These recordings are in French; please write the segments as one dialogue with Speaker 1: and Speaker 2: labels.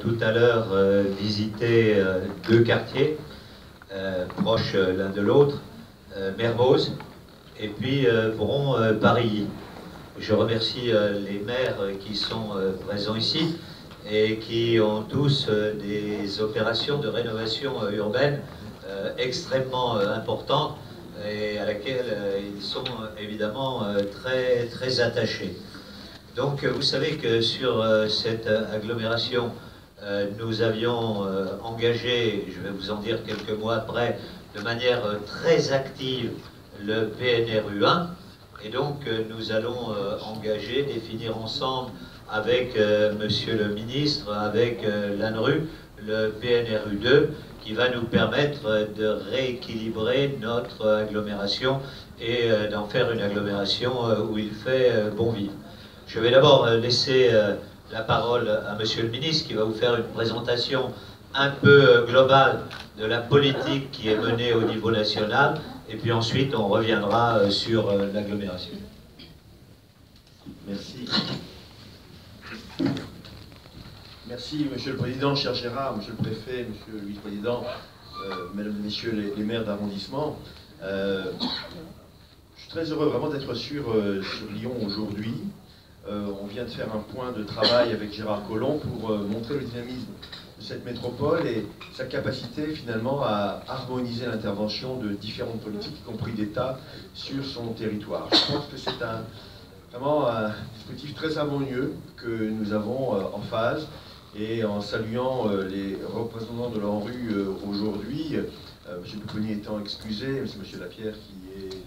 Speaker 1: tout à l'heure visité deux quartiers proches l'un de l'autre, Mermoz et puis Bron-Parilly. Je remercie les maires qui sont présents ici et qui ont tous des opérations de rénovation urbaine extrêmement importantes et à laquelle ils sont évidemment très, très attachés. Donc vous savez que sur cette agglomération, nous avions engagé, je vais vous en dire quelques mois après, de manière très active le PNRU 1. Et donc nous allons engager, définir ensemble avec Monsieur le ministre, avec l'ANRU, le PNRU 2, qui va nous permettre de rééquilibrer notre agglomération et d'en faire une agglomération où il fait bon vivre. Je vais d'abord laisser la parole à Monsieur le ministre qui va vous faire une présentation un peu globale de la politique qui est menée au niveau national et puis ensuite on reviendra sur l'agglomération.
Speaker 2: Merci. Merci Monsieur le Président, cher Gérard, Monsieur le Préfet, Monsieur le Vice-Président, Mesdames et Messieurs les maires d'arrondissement. Je suis très heureux vraiment d'être sur Lyon aujourd'hui. On vient de faire un point de travail avec Gérard Collomb pour montrer le dynamisme de cette métropole et sa capacité finalement à harmoniser l'intervention de différentes politiques, y compris d'État, sur son territoire. Je pense que c'est vraiment un dispositif très harmonieux que nous avons en phase et en saluant les représentants de l'ANRU aujourd'hui, M. Pupponi étant excusé, M. Lapierre qui est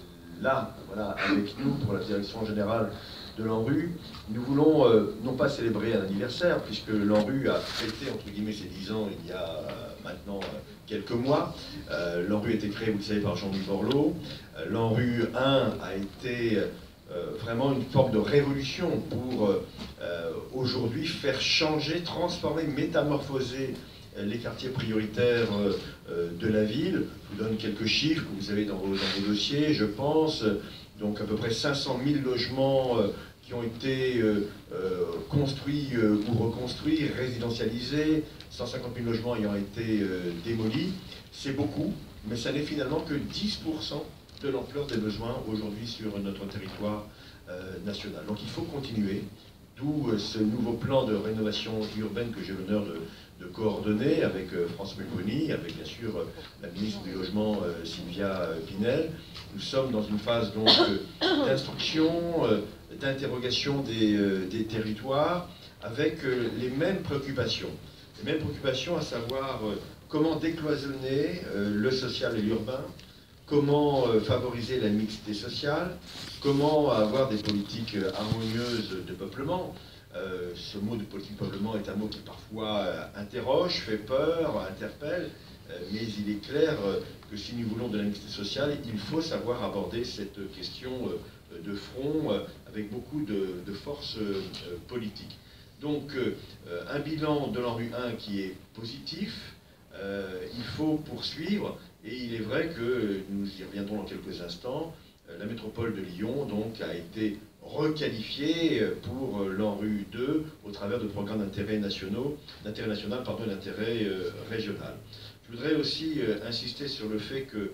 Speaker 2: là, voilà, avec nous pour la direction générale de l'ANRU. Nous voulons non pas célébrer un anniversaire, puisque l'ANRU a fêté entre guillemets ses 10 ans il y a maintenant quelques mois. L'ANRU a été créé, vous le savez, par Jean-Louis Borloo. L'ANRU 1 a été vraiment une forme de révolution pour aujourd'hui faire changer, transformer, métamorphoser les quartiers prioritaires de la ville. Je vous donne quelques chiffres que vous avez dans vos dossiers, je pense. Donc à peu près 500 000 logements qui ont été construits ou reconstruits, résidentialisés, 150 000 logements ayant été démolis. C'est beaucoup, mais ça n'est finalement que 10% de l'ampleur des besoins aujourd'hui sur notre territoire national. Donc il faut continuer, d'où ce nouveau plan de rénovation urbaine que j'ai l'honneur de coordonner avec France Pupponi, avec bien sûr la ministre du Logement Sylvia Pinel. Nous sommes dans une phase donc d'instruction, d'interrogation des territoires, avec les mêmes préoccupations. Les mêmes préoccupations, à savoir comment décloisonner le social et l'urbain, comment favoriser la mixité sociale, comment avoir des politiques harmonieuses de peuplement. Ce mot de politique de peuplement est un mot qui parfois interroge, fait peur, interpelle, mais il est clair que si nous voulons de la mixité sociale, il faut savoir aborder cette question de front avec beaucoup de force politique. Donc un bilan de l'ANRU 1 qui est positif, il faut poursuivre, et il est vrai que, nous y reviendrons dans quelques instants, la métropole de Lyon donc, a été requalifiée pour l'ANRU 2 au travers de programmes d'intérêt national, d'intérêt régional. Je voudrais aussi insister sur le fait que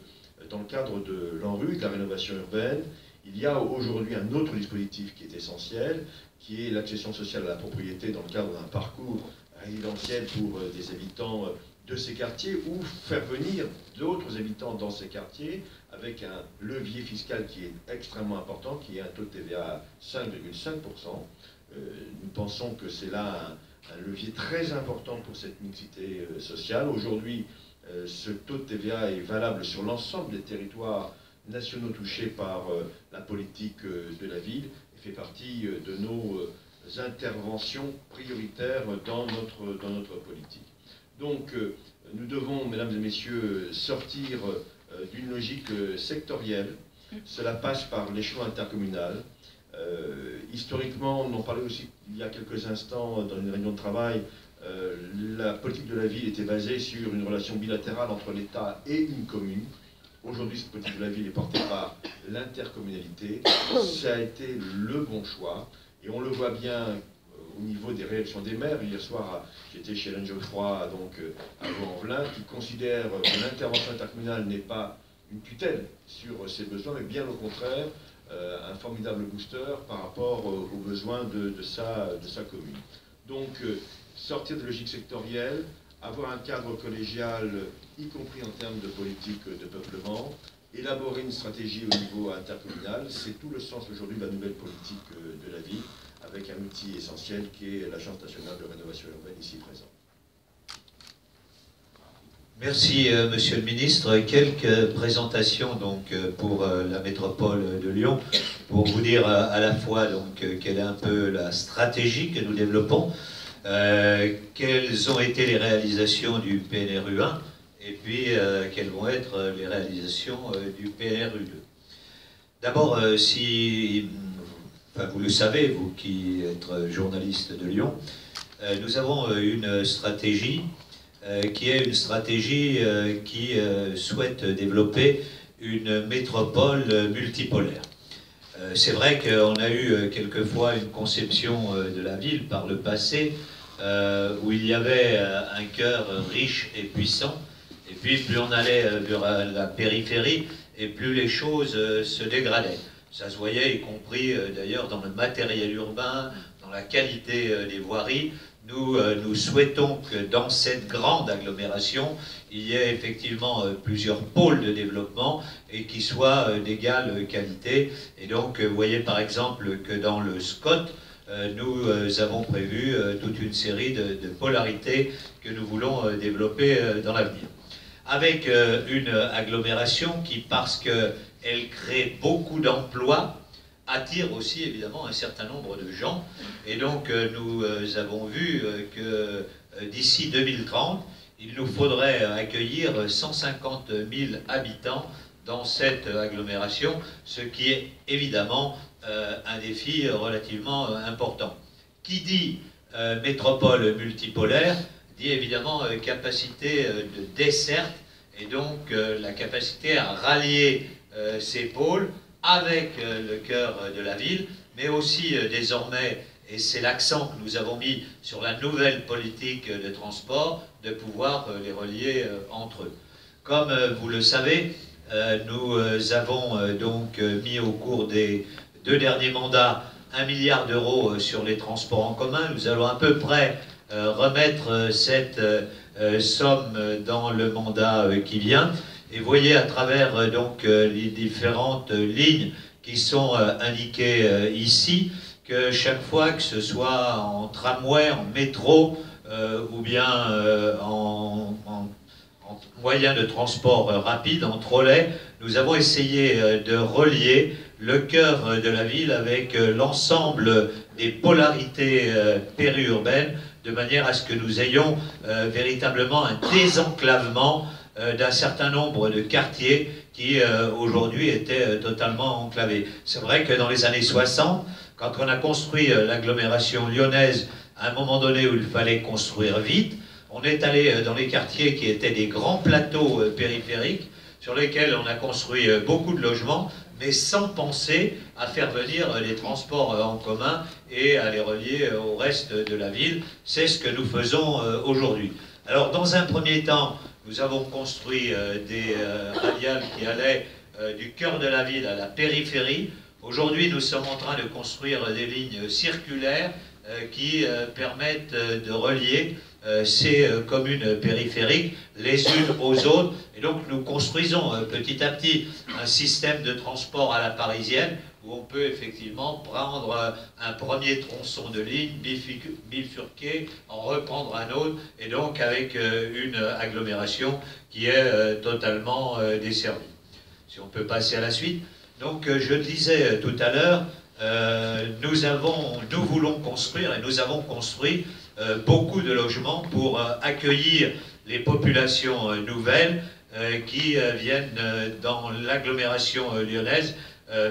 Speaker 2: dans le cadre de l'ANRU, de la rénovation urbaine, il y a aujourd'hui un autre dispositif qui est essentiel, qui est l'accession sociale à la propriété dans le cadre d'un parcours résidentiel pour des habitants de ces quartiers, ou faire venir d'autres habitants dans ces quartiers avec un levier fiscal qui est extrêmement important, qui est un taux de TVA à 5,5%. Nous pensons que c'est là un levier très important pour cette mixité sociale. Aujourd'hui, ce taux de TVA est valable sur l'ensemble des territoires nationaux touchés par la politique de la ville et fait partie de nos interventions prioritaires dans notre politique. Donc, nous devons, mesdames et messieurs, sortir d'une logique sectorielle. Cela passe par l'échelon intercommunal. Historiquement, on en parlait aussi il y a quelques instants dans une réunion de travail, la politique de la ville était basée sur une relation bilatérale entre l'État et une commune. Aujourd'hui, cette politique de la ville est portée par l'intercommunalité. Ça a été le bon choix. Et on le voit bien niveau des réactions des maires. Hier soir, j'étais chez Alain Geoffroy, donc à Vaux-en-Velin, qui considère que l'intervention intercommunale n'est pas une tutelle sur ses besoins, mais bien au contraire, un formidable booster par rapport aux besoins de sa commune. Donc, sortir de logique sectorielle, avoir un cadre collégial, y compris en termes de politique de peuplement, élaborer une stratégie au niveau intercommunal, c'est tout le sens aujourd'hui de la nouvelle politique de la ville, avec un outil essentiel qui est l'Agence nationale de rénovation urbaine ici présent.
Speaker 1: Merci, Monsieur le Ministre. Quelques présentations donc, pour la métropole de Lyon, pour vous dire à la fois quelle est un peu la stratégie que nous développons, quelles ont été les réalisations du PNRU 1, et puis quelles vont être les réalisations du PNRU 2. D'abord, vous le savez, vous qui êtes journaliste de Lyon, nous avons une stratégie qui est une stratégie qui souhaite développer une métropole multipolaire. C'est vrai qu'on a eu quelquefois une conception de la ville par le passé où il y avait un cœur riche et puissant, et puis plus on allait vers la périphérie, et plus les choses se dégradaient. Ça se voyait, y compris d'ailleurs dans le matériel urbain, dans la qualité des voiries. Nous souhaitons que dans cette grande agglomération, il y ait effectivement plusieurs pôles de développement et qui soient d'égale qualité. Et donc, vous voyez par exemple que dans le SCOT, nous avons prévu toute une série de polarités que nous voulons développer dans l'avenir. Avec une agglomération qui, parce qu'elle crée beaucoup d'emplois, attire aussi évidemment un certain nombre de gens. Et donc nous avons vu que d'ici 2030, il nous faudrait accueillir 150 000 habitants dans cette agglomération, ce qui est évidemment un défi relativement important. Qui dit métropole multipolaire dit évidemment capacité de desserte, et donc la capacité à rallier ces pôles avec le cœur de la ville, mais aussi désormais, et c'est l'accent que nous avons mis sur la nouvelle politique de transport, de pouvoir les relier entre eux. Comme vous le savez, nous avons donc mis au cours des 2 derniers mandats 1 milliard d'euros sur les transports en commun. Nous allons à peu près remettre cette somme dans le mandat qui vient. Et vous voyez à travers donc les différentes lignes qui sont indiquées ici, que chaque fois que ce soit en tramway, en métro ou bien en moyen de transport rapide, en trolley, nous avons essayé de relier le cœur de la ville avec l'ensemble des polarités périurbaines, de manière à ce que nous ayons véritablement un désenclavement d'un certain nombre de quartiers qui aujourd'hui étaient totalement enclavés. C'est vrai que dans les années 60, quand on a construit l'agglomération lyonnaise, à un moment donné où il fallait construire vite, on est allé dans les quartiers qui étaient des grands plateaux périphériques, sur lesquels on a construit beaucoup de logements, mais sans penser à faire venir les transports en commun et à les relier au reste de la ville. C'est ce que nous faisons aujourd'hui. Alors, dans un premier temps, nous avons construit des radiales qui allaient du cœur de la ville à la périphérie. Aujourd'hui, nous sommes en train de construire des lignes circulaires qui permettent de relier ces communes périphériques les unes aux autres. Et donc, nous construisons petit à petit un système de transport à la parisienne où on peut effectivement prendre un premier tronçon de ligne, bifurquer, en reprendre un autre, et donc avec une agglomération qui est totalement desservie. Si on peut passer à la suite. Donc je le disais tout à l'heure, nous voulons construire, et nous avons construit beaucoup de logements pour accueillir les populations nouvelles qui viennent dans l'agglomération lyonnaise,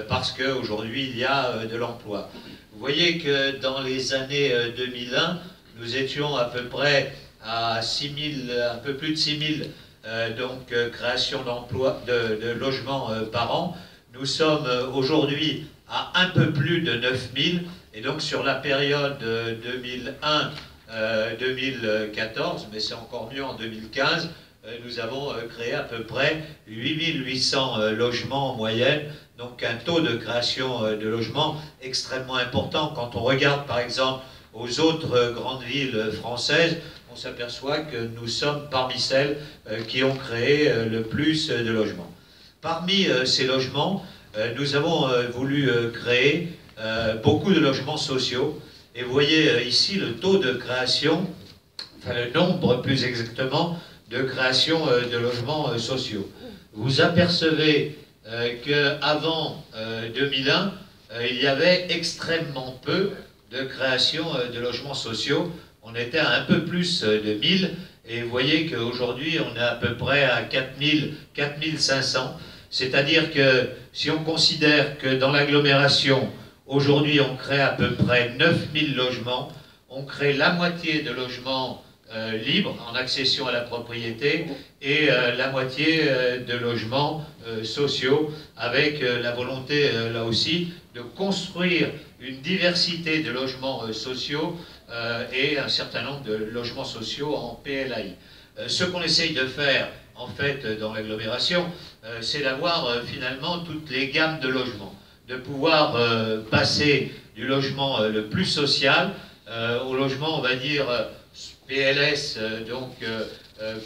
Speaker 1: parce qu'aujourd'hui, il y a de l'emploi. Vous voyez que dans les années 2001, nous étions à peu près à 6 000, un peu plus de 6 000 créations d'emplois, de logements par an. Nous sommes aujourd'hui à un peu plus de 9 000, Et donc sur la période 2001-2014, mais c'est encore mieux en 2015, nous avons créé à peu près 8800 logements en moyenne, donc un taux de création de logements extrêmement important. Quand on regarde par exemple aux autres grandes villes françaises, on s'aperçoit que nous sommes parmi celles qui ont créé le plus de logements. Parmi ces logements, nous avons voulu créer beaucoup de logements sociaux. Et vous voyez ici le taux de création, enfin le nombre plus exactement, de création de logements sociaux. Vous apercevez qu'avant 2001, il y avait extrêmement peu de création de logements sociaux. On était à un peu plus de 1000, et vous voyez qu'aujourd'hui, on est à peu près à 4000, 4500. C'est-à-dire que si on considère que dans l'agglomération, aujourd'hui, on crée à peu près 9000 logements, on crée la moitié de logements libres en accession à la propriété et la moitié de logements sociaux, avec la volonté, là aussi, de construire une diversité de logements sociaux et un certain nombre de logements sociaux en PLAI. Ce qu'on essaye de faire, en fait, dans l'agglomération, c'est d'avoir finalement toutes les gammes de logements, de pouvoir passer du logement le plus social au logement, on va dire, PLS, donc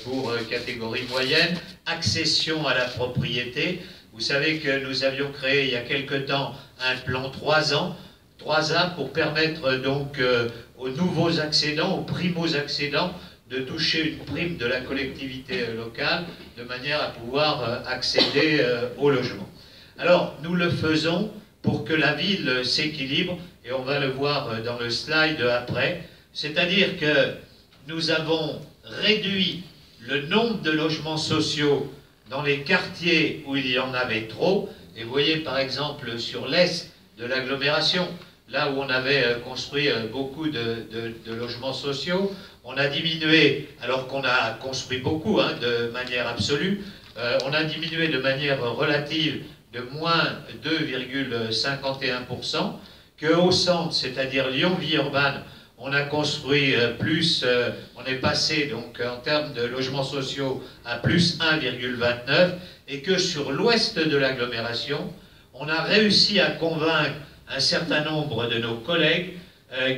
Speaker 1: pour catégorie moyenne, accession à la propriété. Vous savez que nous avions créé il y a quelque temps un plan 3 A pour permettre donc aux nouveaux accédants, aux primo-accédants, de toucher une prime de la collectivité locale de manière à pouvoir accéder au logement. Alors, nous le faisons pour que la ville s'équilibre, et on va le voir dans le slide après, c'est-à-dire que nous avons réduit le nombre de logements sociaux dans les quartiers où il y en avait trop, et vous voyez par exemple sur l'est de l'agglomération, là où on avait construit beaucoup de logements sociaux, on a diminué, alors qu'on a construit beaucoup de manière absolue, on a diminué de manière relative de moins 2,51%, qu'au centre, c'est-à-dire Lyon-Villeurbanne, on a construit plus, on est passé donc en termes de logements sociaux à plus 1,29, et que sur l'ouest de l'agglomération, on a réussi à convaincre un certain nombre de nos collègues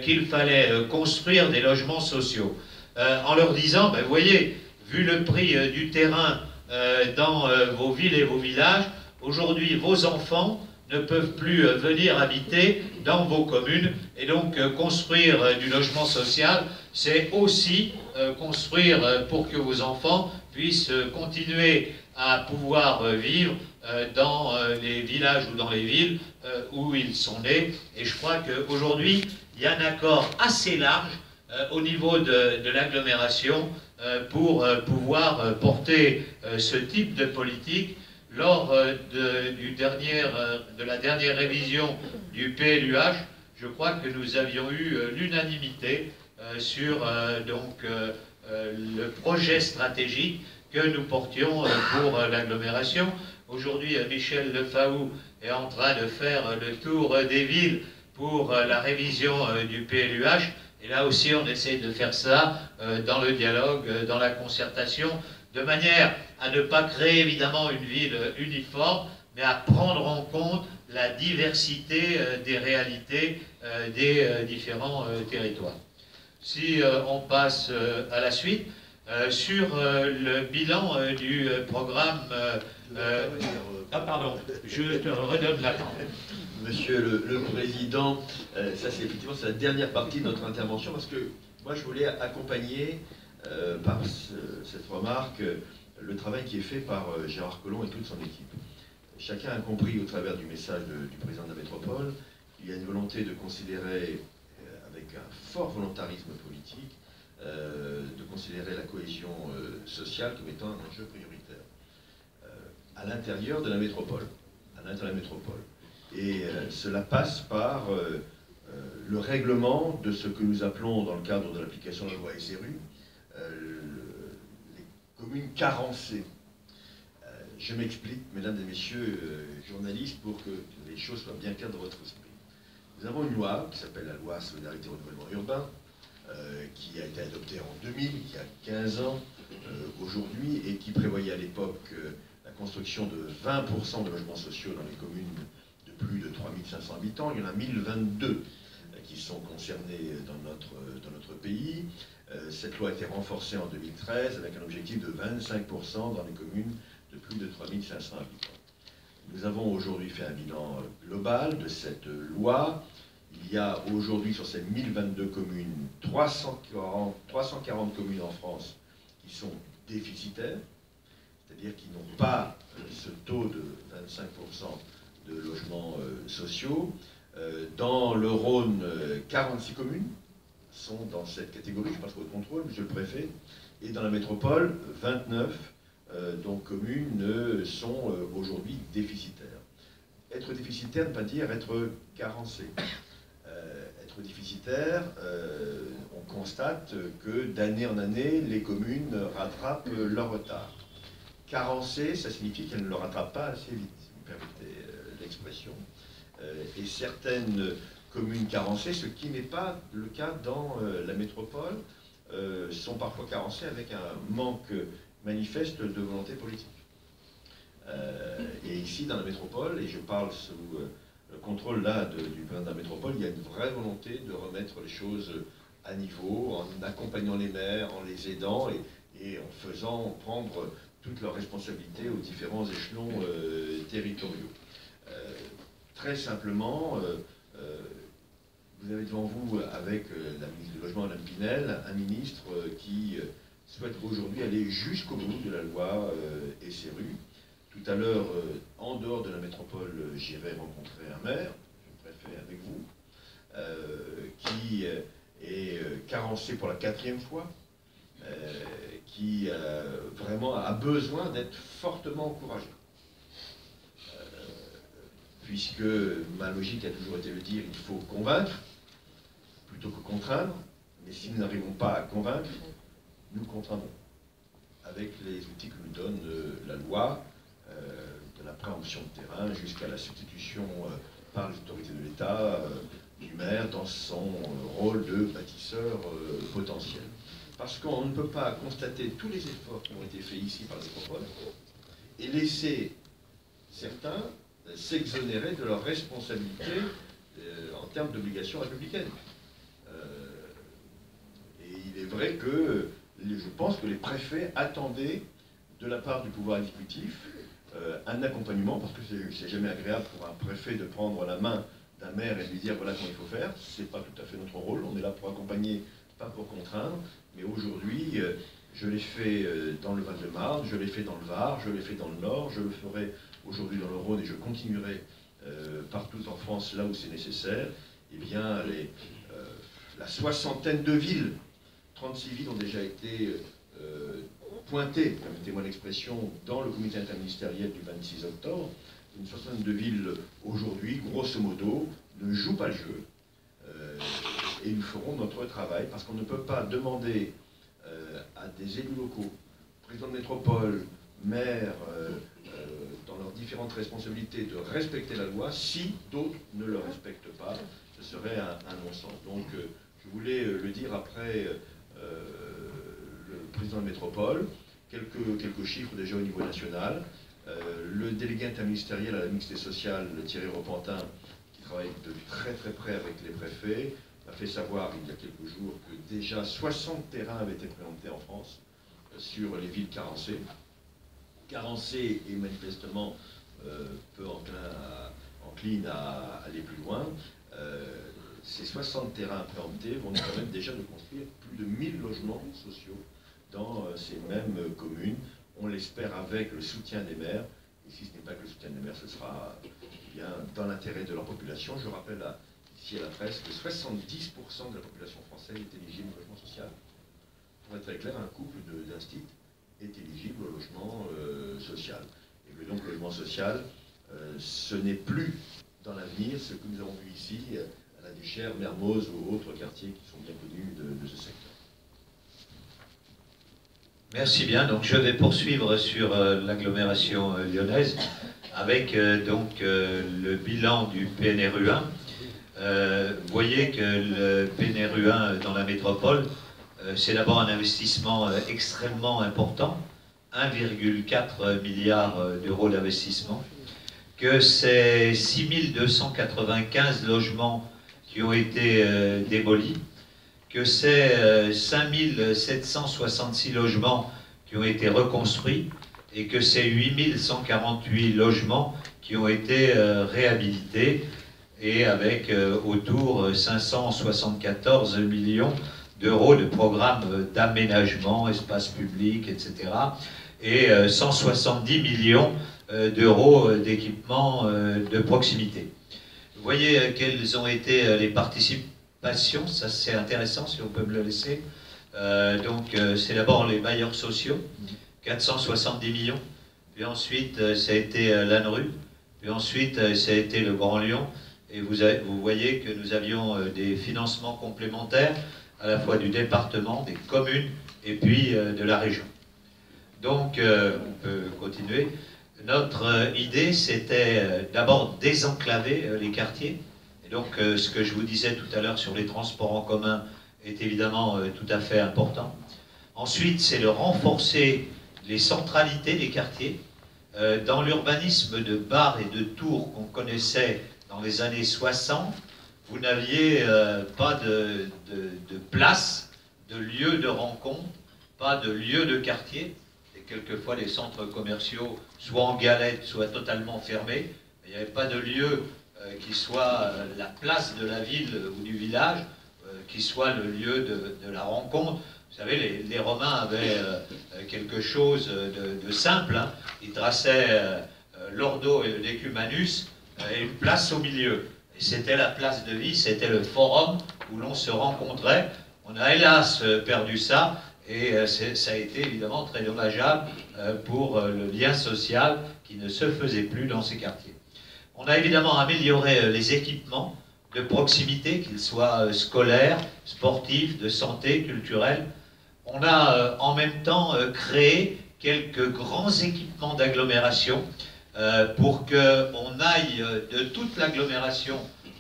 Speaker 1: qu'il fallait construire des logements sociaux. En leur disant, ben, vous voyez, vu le prix du terrain dans vos villes et vos villages, aujourd'hui vos enfants ne peuvent plus venir habiter dans vos communes, et donc construire du logement social, c'est aussi construire pour que vos enfants puissent continuer à pouvoir vivre dans les villages ou dans les villes où ils sont nés. Et je crois qu'aujourd'hui, il y a un accord assez large au niveau de l'agglomération pour pouvoir porter ce type de politique. Lors de la dernière révision du PLUH, je crois que nous avions eu l'unanimité sur le projet stratégique que nous portions pour l'agglomération. Aujourd'hui, Michel Lefaou est en train de faire le tour des villes pour la révision du PLUH. Et là aussi, on essaie de faire ça dans le dialogue, dans la concertation, de manière à ne pas créer évidemment une ville uniforme, mais à prendre en compte la diversité des réalités des différents territoires. Si on passe à la suite, sur le bilan du programme... ah pardon, je te redonne la parole.
Speaker 2: Monsieur le Président, ça c'est effectivement la dernière partie de notre intervention, parce que moi je voulais accompagner par cette remarque le travail qui est fait par Gérard Collomb et toute son équipe. Chacun a compris au travers du message du président de la métropole qu'il y a une volonté de considérer, avec un fort volontarisme politique, de considérer la cohésion sociale comme étant un enjeu prioritaire à l'intérieur de la métropole. Et cela passe par le règlement de ce que nous appelons, dans le cadre de l'application de la loi SRU, les communes carencées. Je m'explique, mesdames et messieurs journalistes, pour que les choses soient bien claires dans votre esprit. Nous avons une loi qui s'appelle la loi Solidarité et Renouvellement Urbain, qui a été adoptée en 2000, qui a 15 ans aujourd'hui, et qui prévoyait à l'époque la construction de 20% de logements sociaux dans les communes de plus de 3500 habitants. Il y en a 1022 qui sont concernés dans notre pays. Cette loi a été renforcée en 2013 avec un objectif de 25% dans les communes de plus de 3500 habitants. Nous avons aujourd'hui fait un bilan global de cette loi. Il y a aujourd'hui sur ces 1022 communes, 340 communes en France qui sont déficitaires, c'est-à-dire qui n'ont pas ce taux de 25% de logements sociaux. Dans le Rhône, 46 communes sont dans cette catégorie, je passe votre contrôle, monsieur le préfet, et dans la métropole, 29 donc communes sont aujourd'hui déficitaires. Être déficitaire ne veut pas dire être carencé. Être déficitaire, on constate que d'année en année, les communes rattrapent leur retard. Carencé, ça signifie qu'elles ne le rattrapent pas assez vite, si vous permettez l'expression. Et certaines communes carencées, ce qui n'est pas le cas dans la métropole, sont parfois carencées avec un manque manifeste de volonté politique. Et ici, dans la métropole, et je parle sous le contrôle là du président de la métropole, il y a une vraie volonté de remettre les choses à niveau, en accompagnant les maires, en les aidant et en faisant prendre toutes leurs responsabilités aux différents échelons territoriaux. Très simplement, vous avez devant vous, avec la ministre du Logement, Mme Pinel, un ministre qui souhaite aujourd'hui aller jusqu'au bout de la loi SRU. Tout à l'heure, en dehors de la métropole, j'irai rencontrer un maire, je préfère avec vous, qui est carencé pour la 4e fois, qui vraiment a besoin d'être fortement encouragé. Puisque ma logique a toujours été de dire il faut convaincre plutôt que contraindre, mais si nous n'arrivons pas à convaincre, nous contraindrons avec les outils que nous donne la loi, de la préemption de terrain jusqu'à la substitution par les autorités de l'État du maire dans son rôle de bâtisseur potentiel. Parce qu'on ne peut pas constater tous les efforts qui ont été faits ici par la métropole et laisser certains s'exonérer de leurs responsabilités en termes d'obligations républicaines. Et il est vrai que je pense que les préfets attendaient de la part du pouvoir exécutif un accompagnement, parce que c'est jamais agréable pour un préfet de prendre la main d'un maire et de lui dire voilà comment il faut faire. C'est pas tout à fait notre rôle, on est là pour accompagner, pas pour contraindre. Mais aujourd'hui, je l'ai fait dans le Val-de-Marne, je l'ai fait dans le Var, je l'ai fait dans le Nord, je le ferai aujourd'hui dans le Rhône et je continuerai partout en France là où c'est nécessaire. Eh bien, la soixantaine de villes, 36 villes ont déjà été pointées, permettez-moi l'expression, dans le comité interministériel du 26 octobre. Une soixantaine de villes aujourd'hui, grosso modo, ne jouent pas le jeu. Et nous ferons notre travail parce qu'on ne peut pas demander à des élus locaux, présidents de métropole, maires, dans leurs différentes responsabilités, de respecter la loi si d'autres ne le respectent pas. Ce serait un non-sens. Donc, je voulais le dire après le président de métropole, quelques chiffres déjà au niveau national. Le délégué interministériel à la mixité sociale, Thierry Repentin, qui travaille de très très près avec les préfets, a fait savoir il y a quelques jours que déjà 60 terrains avaient été présentés en France sur les villes carencées. Carencées et manifestement peu enclines à aller plus loin. Ces 60 terrains préemptés vont nous permettre déjà de construire plus de 1000 logements sociaux dans ces mêmes communes. On l'espère avec le soutien des maires. Et si ce n'est pas que le soutien des maires, ce sera bien dans l'intérêt de leur population. Je rappelle ici à la presse que 70% de la population française est éligible au logement social. Pour être très clair, un couple d'instit est éligible au logement social. Et que donc le logement social, ce n'est plus dans l'avenir ce que nous avons vu ici à la Duchère, Mermoz ou autres quartiers qui sont bien connus de ce secteur.
Speaker 1: Merci bien. Donc je vais poursuivre sur l'agglomération lyonnaise avec donc le bilan du PNRU1. Vous voyez que le PNRU 1 dans la métropole, c'est d'abord un investissement extrêmement important, 1,4 milliard d'euros d'investissement, que c'est 6295 logements qui ont été démolis, que c'est 5766 logements qui ont été reconstruits et que c'est 8148 logements qui ont été réhabilités et avec autour 574 millions d'euros de programmes d'aménagement, espace public, etc. et 170 millions d'euros d'équipements de proximité. Vous voyez quelles ont été les participations, ça c'est intéressant si on peut me le laisser. C'est d'abord les bailleurs sociaux, 470 millions, puis ensuite ça a été l'ANRU, puis ensuite ça a été le Grand Lyon, et vous voyez que nous avions des financements complémentaires à la fois du département, des communes et puis de la région. Donc on peut continuer. Notre idée c'était d'abord désenclaver les quartiers, et donc ce que je vous disais tout à l'heure sur les transports en commun est évidemment tout à fait important. Ensuite, c'est de renforcer les centralités des quartiers. Dans l'urbanisme de Bar et de Tours qu'on connaissait dans les années 60, vous n'aviez pas de place, de lieu de rencontre, pas de lieu de quartier. Et quelquefois, les centres commerciaux, soit en galette, soit totalement fermés. Il n'y avait pas de lieu qui soit la place de la ville ou du village, qui soit le lieu de la rencontre. Vous savez, les Romains avaient quelque chose de simple. Hein. Ils traçaient l'ordo et le decumanus et une place au milieu. Et c'était la place de vie, c'était le forum où l'on se rencontrait. On a hélas perdu ça, et ça a été évidemment très dommageable pour le lien social qui ne se faisait plus dans ces quartiers. On a évidemment amélioré les équipements de proximité, qu'ils soient scolaires, sportifs, de santé, culturels. On a en même temps créé quelques grands équipements d'agglomération pour qu'on aille de toute l'agglomération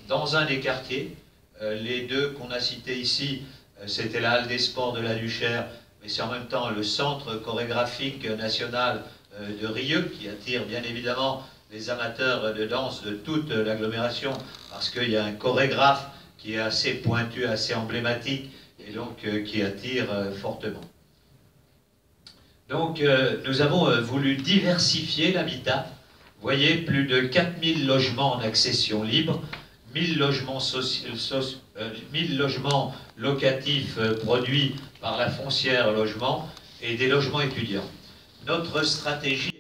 Speaker 1: dans un des quartiers. Les deux qu'on a cités ici, c'était la halle des sports de la Duchère, mais c'est en même temps le centre chorégraphique national de Rieux, qui attire bien évidemment les amateurs de danse de toute l'agglomération, parce qu'il y a un chorégraphe qui est assez pointu, assez emblématique, et donc qui attire fortement. Donc nous avons voulu diversifier l'habitat. Vous voyez, plus de 4000 logements en accession libre, 1000 logements, 1000 logements locatifs produits par la foncière logement et des logements étudiants. Notre stratégie